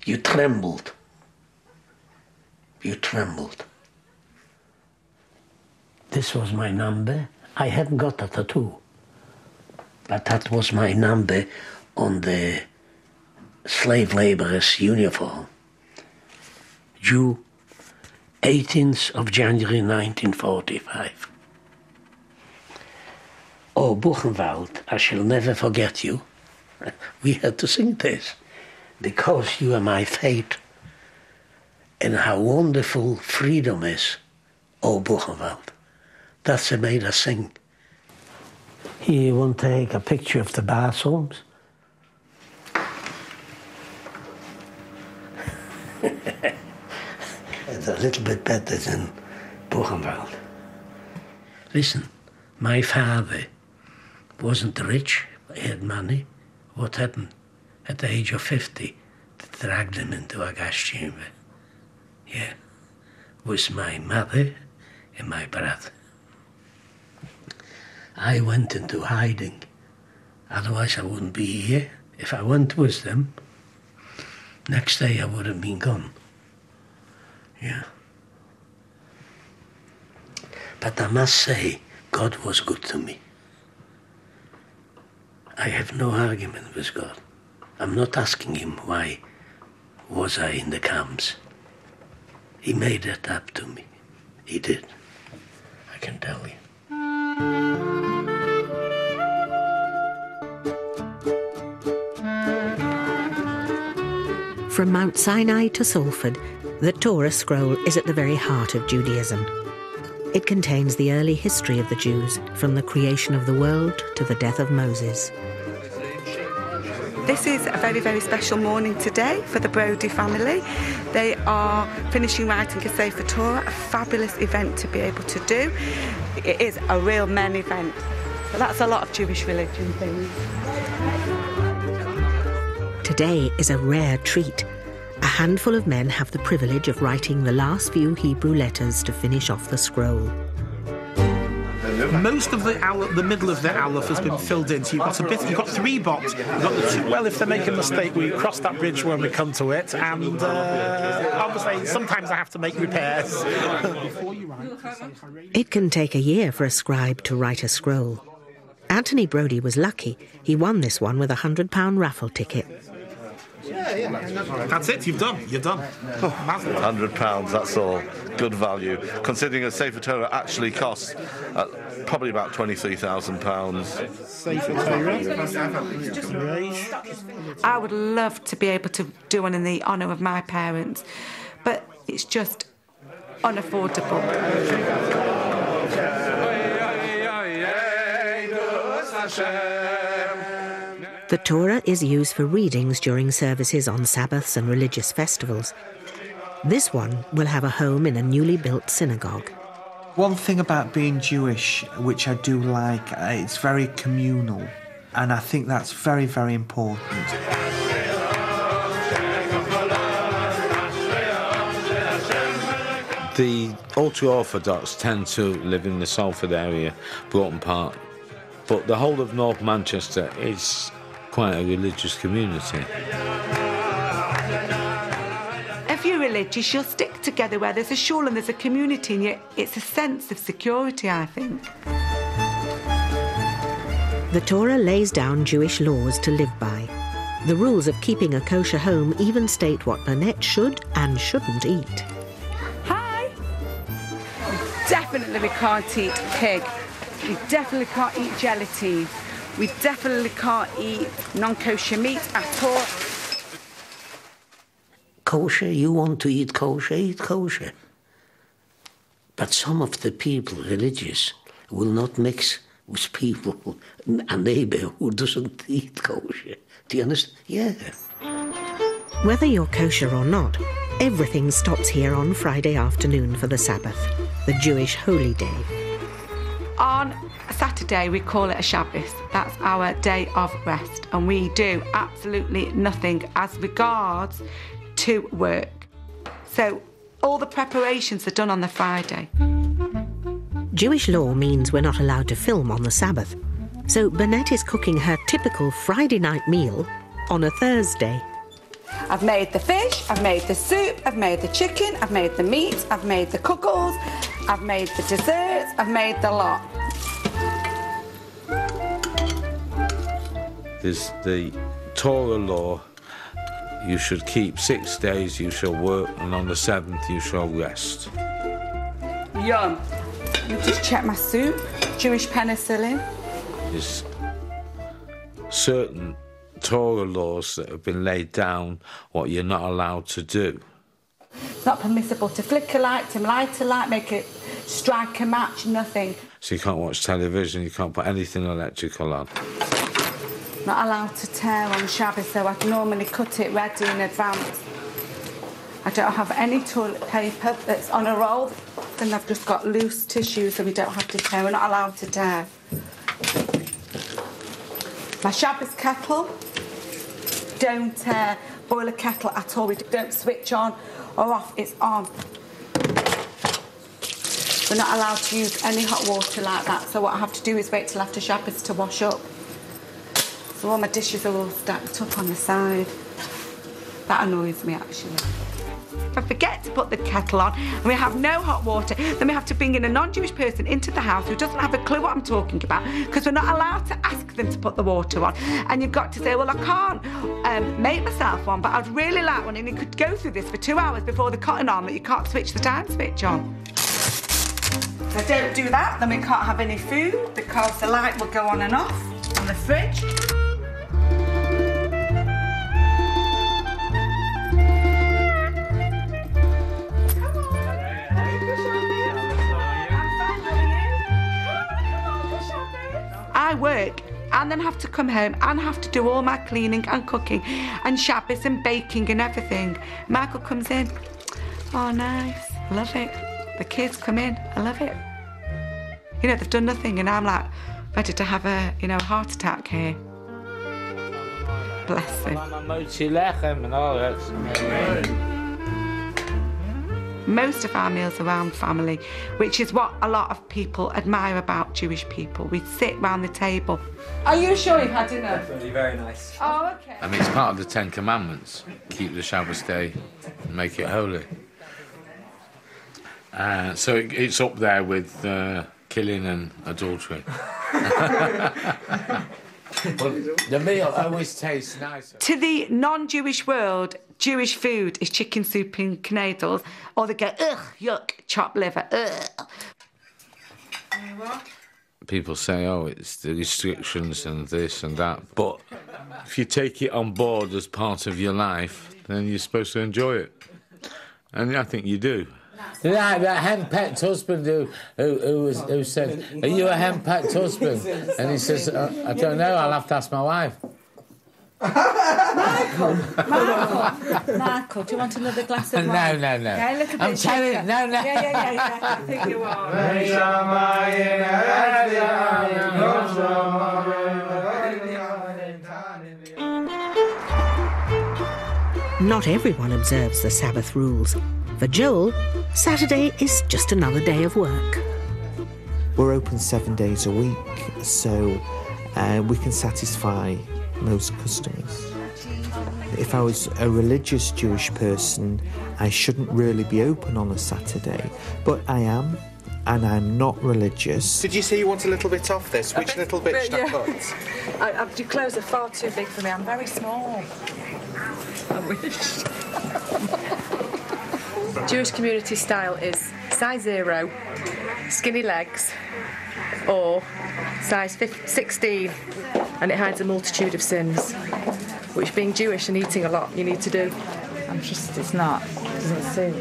You trembled. You trembled. This was my number. I hadn't got a tattoo, but that was my number on the slave laborer's uniform. Jew, 18th of January 1945. Oh, Buchenwald, I shall never forget you. We had to sing this, because you are my fate, and how wonderful freedom is, oh, Buchenwald. That's what made us sing. Here you want to take a picture of the bathrooms? It's a little bit better than Buchenwald. Listen, my father wasn't rich, he had money. What happened? At the age of 50, they dragged him into a gas chamber. Yeah, with my mother and my brother. I went into hiding. Otherwise I wouldn't be here. If I went with them, next day I would have been gone. Yeah. But I must say, God was good to me. I have no argument with God. I'm not asking him why was I in the camps. He made that up to me. He did. I can tell you. From Mount Sinai to Salford, the Torah scroll is at the very heart of Judaism. It contains the early history of the Jews, from the creation of the world to the death of Moses. This is a very, very special morning today for the Brody family. They are finishing writing a Sefer Torah, a fabulous event to be able to do. It is a real men event. So that's a lot of Jewish religion things. Today is a rare treat. A handful of men have the privilege of writing the last few Hebrew letters to finish off the scroll. Most of the middle of the Aleph has been filled in, so you've got 3 box. You've got the 2, well, if they make a mistake, we cross that bridge when we come to it, and obviously sometimes I have to make repairs. It can take a year for a scribe to write a scroll. Anthony Brodie was lucky. He won this one with a £100 raffle ticket. That's it, you're done. £100, that's all. Good value. Considering a Sefer Torah actually costs probably about £23,000. Sefer Torah. I would love to be able to do one in the honour of my parents, but it's just unaffordable. The Torah is used for readings during services on Sabbaths and religious festivals. This one will have a home in a newly built synagogue. One thing about being Jewish, which I do like, it's very communal, and I think that's very, very important. The ultra-Orthodox tend to live in the Salford area, Broughton Park, but the whole of North Manchester is quite a religious community. If you're religious, you'll stick together where there's a shul and there's a community, and it's a sense of security, I think. The Torah lays down Jewish laws to live by. The rules of keeping a kosher home even state what Bernette should and shouldn't eat. Hi! Definitely we can't eat pig. We definitely can't eat gelatine. We definitely can't eat non-kosher meat at all. Kosher, you want to eat kosher. But some of the people, religious, will not mix with people, a neighbour who doesn't eat kosher. Do you understand? Yeah. Whether you're kosher or not, everything stops here on Friday afternoon for the Sabbath, the Jewish holy day. On Saturday, we call it a Shabbos. That's our day of rest. And we do absolutely nothing as regards to work. So all the preparations are done on the Friday. Jewish law means we're not allowed to film on the Sabbath. So Bernette is cooking her typical Friday night meal on a Thursday. I've made the fish, I've made the soup, I've made the chicken, I've made the meat, I've made the cookles, I've made the desserts, I've made the lot. There's the Torah law, you should keep 6 days, you shall work, and on the 7th you shall rest. Yum. Let me just check my soup. Jewish penicillin. There's certain Torah laws that have been laid down what you're not allowed to do. It's not permissible to flick a light, to light a light, make it strike a match, nothing. So you can't watch television, you can't put anything electrical on. Not allowed to tear on Sabbath, so I'd normally cut it ready in advance. I don't have any toilet paper that's on a roll, and I've just got loose tissue so we don't have to tear. We're not allowed to tear. My Sabbath kettle, don't boil a kettle at all. We don't switch on or off, it's on. We're not allowed to use any hot water like that, so what I have to do is wait till after Sabbath to wash up. So all my dishes are all stacked up on the side. That annoys me, actually. If I forget to put the kettle on and we have no hot water, then we have to bring in a non-Jewish person into the house who doesn't have a clue what I'm talking about, because we're not allowed to ask them to put the water on. And you've got to say, well, I can't make myself one, but I'd really like one, and you could go through this for 2 hours before the cotton on that you can't switch the time switch on. If I don't do that, then we can't have any food because the light will go on and off on the fridge. I work and then have to come home and have to do all my cleaning and cooking and Shabbos and baking and everything. Michael comes in. Oh, nice. Love it. The kids come in. I love it. You know, they've done nothing and I'm like ready to have a, you know, a heart attack here. Bless them. Most of our meals are around family, which is what a lot of people admire about Jewish people. We sit round the table. Are you sure you've had dinner? Definitely, very nice. Oh, okay. I mean, it's part of the 10 Commandments. Keep the Shabbos day and make it holy. So it's up there with killing and adultery. Well, the meal always tastes nicer. To the non-Jewish world, Jewish food is chicken soup and kneidels, or they go, ugh, yuck, chopped liver, ugh. People say, oh, it's the restrictions and this and that, but if you take it on board as part of your life, then you're supposed to enjoy it. And I think you do. Like that henpecked husband who said, are you a henpecked husband? And he says, I don't know, I'll have to ask my wife. Michael, do you want another glass of wine? No. Yeah, a little bit I'm telling you, no. Yeah. I think you are. Not everyone observes the Sabbath rules. For Joel, Saturday is just another day of work. We're open 7 days a week, so we can satisfy most customers. If I was a religious Jewish person, I shouldn't really be open on a Saturday, but I am, and I'm not religious. Did you say you want a little bit off this? Which little bit should I cut? Your clothes are far too big for me. I'm very small. I wish. Jewish community style is size 0, skinny legs, or size 16, and it hides a multitude of sins, which being Jewish and eating a lot, you need to do. It doesn't suit.